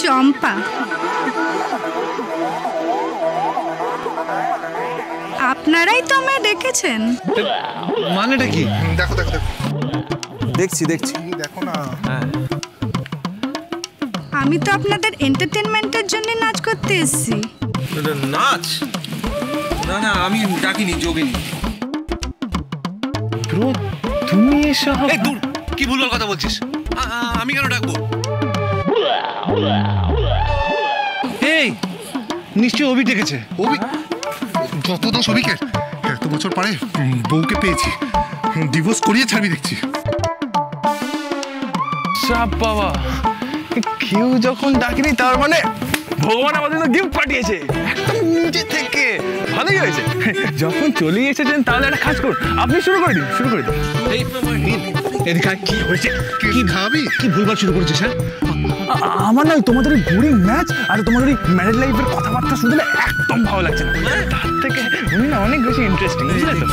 চম্পা। আপনারাই তো আমায় ডেকেছেন। মানেটা কি? দেখো দেখো দেখো। দেখছি দেখছি, দেখো না। আমি তো আপনাদের এন্টারটেনমেন্টের জন্য নাচ করতে এসেছি। নাচ? না না, আমি ডাকিনি, যোগিনি। তুমি এসব দূর, কি ভুলভাল কথা বলছিস? আমি কেন ডাকবো? এই নিশ্চয়ই অভি ডেকেছে। অভি? যত দোষ অভিকের। এত বছর পরে বউকে পেয়েছি, ডিভোর্স করিয়ে ছাড়বি দেখছি। সব বাবা, কেউ যখন ডাকেনি তার মানে ভগবান আমাদের তো গিফট পাঠিয়েছে একদম নিজে থেকে। ভালোই হয়েছে, যখন চলে এসেছেন তাহলে একটা কাজ করুন, আপনি শুরু করে দিন, শুরু করে দিন। এদিকে কি হয়েছে? কি ভাবি? কি ভুলভাল শুরু করেছিস? হ্যাঁ, আমার না তোমাদের ওই বোরিং ম্যাচ আর তোমাদের ওই ম্যারেড লাইফের কথাবার্তা শুনতে একদম ভালো লাগছে না। তার থেকে উনি না অনেক বেশি ইন্টারেস্টিং, বুঝলে তো?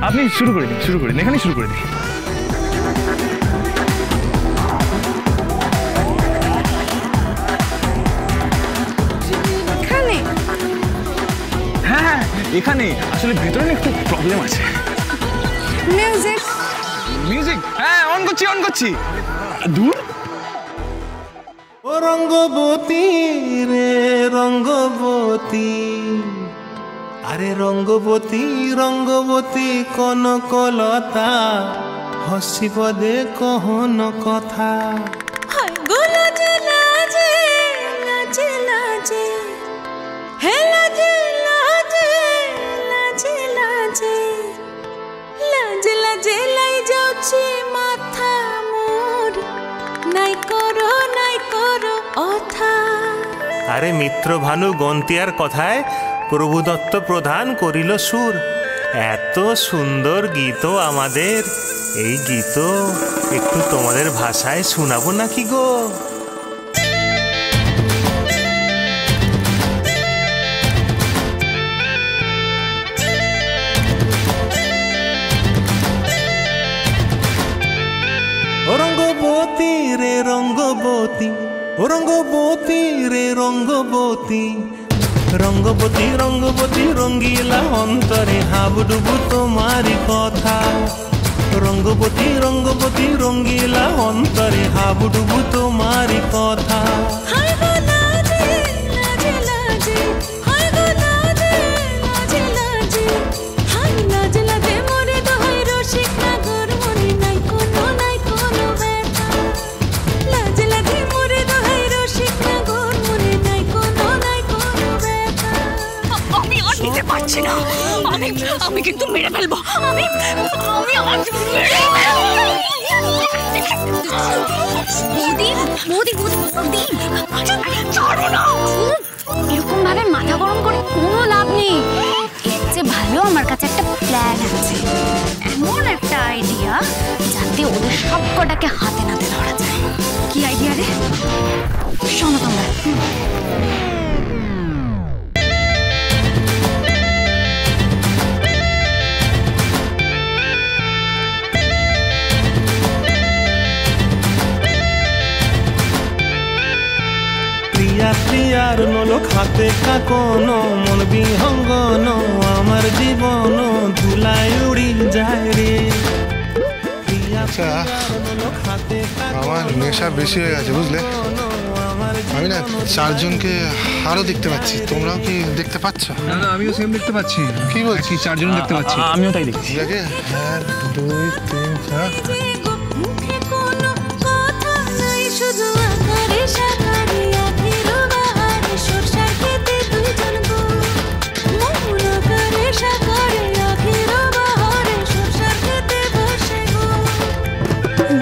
আপনি শুরু করে দিন, শুরু করে দিন, এখানেই শুরু করে দিন। হ্যাঁ, এখানে আসলে ভেতরে একটু প্রবলেম আছে। Music music? হ্যাঁ, অন করছি, অন করছি। দূর। ও রঙ্গবতী রে রঙ্গবতী, আরে রঙ্গবতী রঙ্গবতী কনকলতা, হসি পদে কহন কথা। আরে মিত্র ভানু গন্তিয়ার কথায় প্রভুদত্ত প্রধান করিল সুর। এত সুন্দর গীত আমাদের, এই গীত একটু তোমাদের ভাষায় শোনাবো নাকি গো? রঙ্গবতী রে রঙ্গবতী, ও রঙ্গবতী রে রঙ্গবতী, রঙ্গবতী রঙ্গবতী রঙ্গিলা অন্তরে হাবুডুবু তোমারি কথা। রঙ্গবতী রঙ্গবতী রঙ্গিলা অন্তরে হাবুডুবু তোমারি কথা। আমি কিন্তু মেরে ফেলবো। এরকম ভাবে মাথা গরম করে কোনো লাভ নেই। এর চেয়ে ভালো আমার কাছে একটা প্ল্যান আছে, এমন একটা আইডিয়া যাতে ওদের সবকটাকে হাতে নাতে ধরা যায়। কি আইডিয়া রে? শোনো তোমরা। প্রিয়ার নলক হাতে কাকন, মন বিহঙ্গন, আমার জীবন ধুলায় উড়ি যায় রে। আমার নেশা বেশি হয়ে গেছে বুঝলে। আমি না চারজনকে আরো দেখতে পাচ্ছি, তোমরাও কি দেখতে পাচ্ছ? না না, আমিও সেম দেখতে পাচ্ছি। কি বলছি? চারজন দেখতে পাচ্ছি। আমিও তাই দেখছি। 1 2 3 4।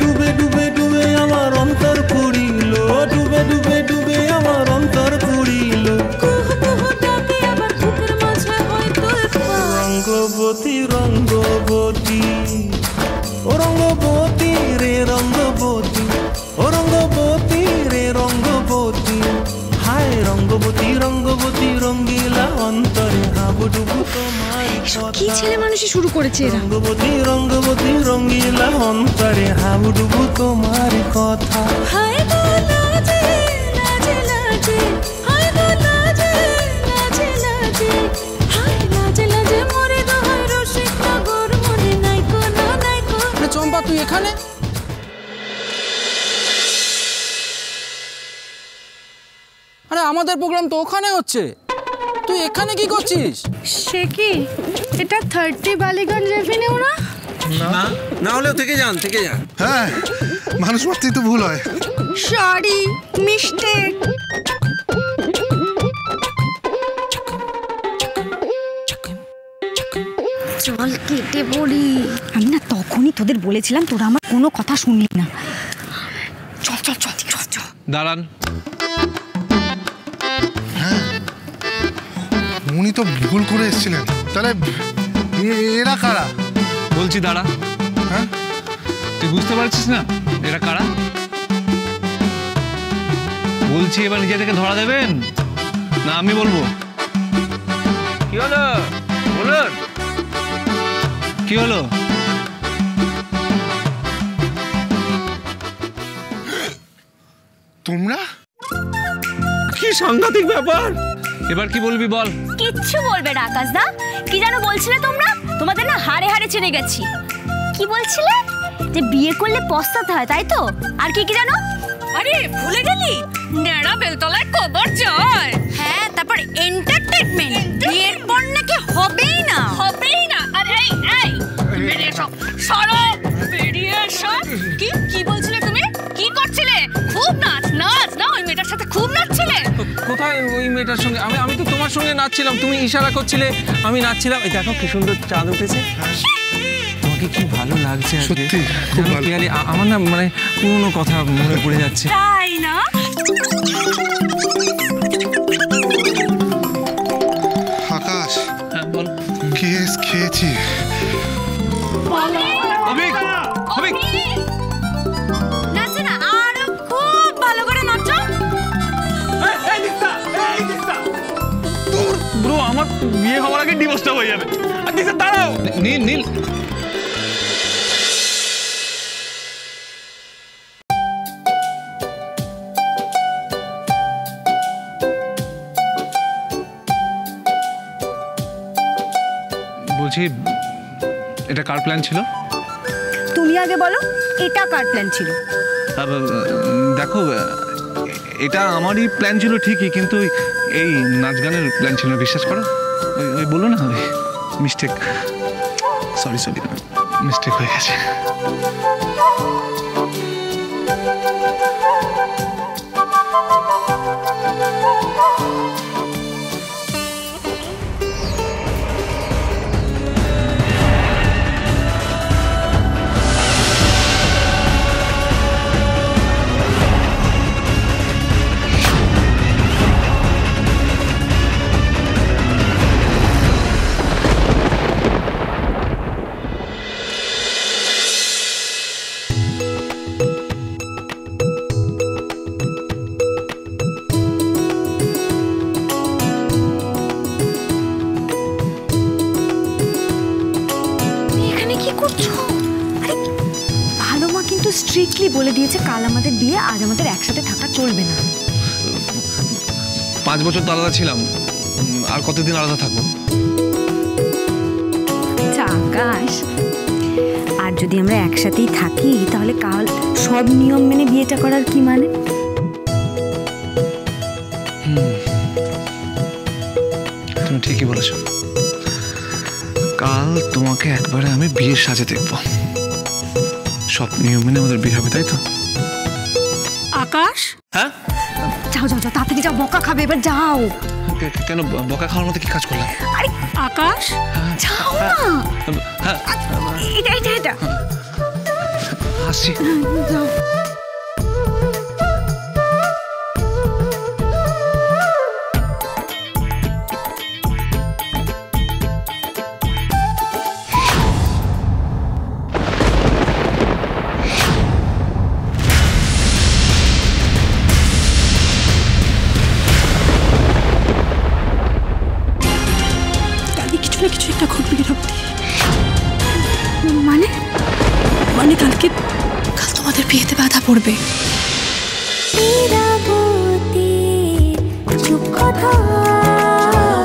ডুবে ডুবে ডুবে আমার অন্তর পুরিল, ডুবে ডুবে ডুবে আমার অন্তর পুরিল। রঙ্গবতী রঙ্গবতী, ও রঙ্গবতী রে রঙ্গবতী, ও রঙ্গবতী রে রঙ্গবতী, হায় রঙ্গবতী রঙ্গবতী রঙ্গিলা অন্তরে হাবুডুবু তোমার কথা। কি ছেলে মানুষই শুরু করেছে এরা? রঙ্গবতী রঙ্গবতী রঙ্গিলা অন্তরে হাবুডুবু তোমার কথা। হায় এখানে? আরে আমাদের প্রোগ্রাম তো ওখানে হচ্ছে, তুই এখানে কি করছিস? সে কি এটা 30 বালিগঞ্জ এভিনিউ না? না, না হলেও থেকে যান। হ্যাঁ, মানুষ মাত্রই তো ভুল হয়। Sorry, mistake. চল কেটে পড়ি। আমি না তখনই তোদের বলেছিলাম, তোরা আমার কোনো কথা শুনলি না। চল চল চল চল চল। দাঁড়ান, উনি তো ভুল করে এসেছিলেন, তাহলে এরা কারা? বলছি দাঁড়া। হ্যাঁ, তুই বুঝতে পারছিস না এরা কারা? বলছি এবার নিজে থেকে ধরা দেবেন না আমি বলবো? কি হলো বলুন, কি হলো? তোমরা? কি সাংঘাতিক ব্যাপার! এবার কি বলবি বল? কিচ্ছু বলবে না আকাশ দা। কি যেন বলছিলে তোমরা? তোমাদের না হাড়ে হাড়ে চিনে গেছি। কি বলছিলে? যে বিয়ে করলে পস্তাতে হয়, তাই তো? আর কি কি জানো? আরে ভুলে গেলি? নেড়া বেলতলায় কবর জয়। হ্যাঁ, তারপর এন্টারটেইনমেন্ট বিয়ের পর নাকি হবেই না। আর এই বেরিয়ে এসো, সরো, বেরিয়ে এসো। কি বলছিলে তুমি? কি করছিলে? খুব নাচ না, ওই মেয়েটার সাথে খুব নাচছিলে। কোথায় ওই মেয়েটার সঙ্গে? আমি তো তোমার সঙ্গে নাচছিলাম, তুমি ইশারা করছিলে, আমি নাচছিলাম। এই দেখো কি সুন্দর চাঁদ উঠেছে। তোমাকে কি ভালো লাগছে আজকে? সত্যি খুব ভালো। আমার না মানে পুরনো কথা মনে পড়ে যাচ্ছে। তাই না? আকাশ, হ্যাঁ বল। কেস খেয়েছি। অভিক, অভিক, নাচো না, আরো খুব ভালো করে নাচো। ব্রো আমার বিয়ে হওয়ার আগে ডিভোর্সটা হয়ে যাবে। আর দিশা দাঁড়াও। নীল নীল, বলছি এটা কার প্ল্যান ছিল? তুমি আগে বলো, এটা কার প্ল্যান ছিল? দেখো, এটা আমারই প্ল্যান ছিল ঠিকই, কিন্তু এই নাচ গানের প্ল্যান ছিল না, বিশ্বাস করো। ওই বলো না, ওই মিস্টেক, সরি মিস্টেক হয়ে গেছে। স্ট্রিক্টলি বলে দিয়েছে কাল আমাদের বিয়ে, আজ আমাদের একসাথে থাকা চলবে না। 5 বছর তো আলাদা ছিলাম, আর কতদিন আলাদা থাকবো? আকাশ, আর যদি আমরা একসাথেই থাকি তাহলে কাল সব নিয়ম মেনে বিয়েটা করার কি মানে? তুমি ঠিকই বলেছো, কাল তোমাকে একবারে আমি বিয়ের সাজে দেখবো, সব নিয়ম মেনে আমাদের বিয়ে হবে, তাই তো? আকাশ, হ্যাঁ যাও যাও যাও, তাড়াতাড়ি যাও, বকা খাবে, এবার যাও। কেন বকা খাওয়ার মতো কি কাজ করলাম? আরে আকাশ, যাও না। হ্যাঁ এটা এটা এটা আসছি। যাও। কিছু একটা ঘটবে রক্তি। মানে কাল তোমাদের বিয়েতে বাধা পড়বে।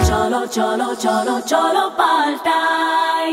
চলো চলো চলো চলো চলো পাল্টাই।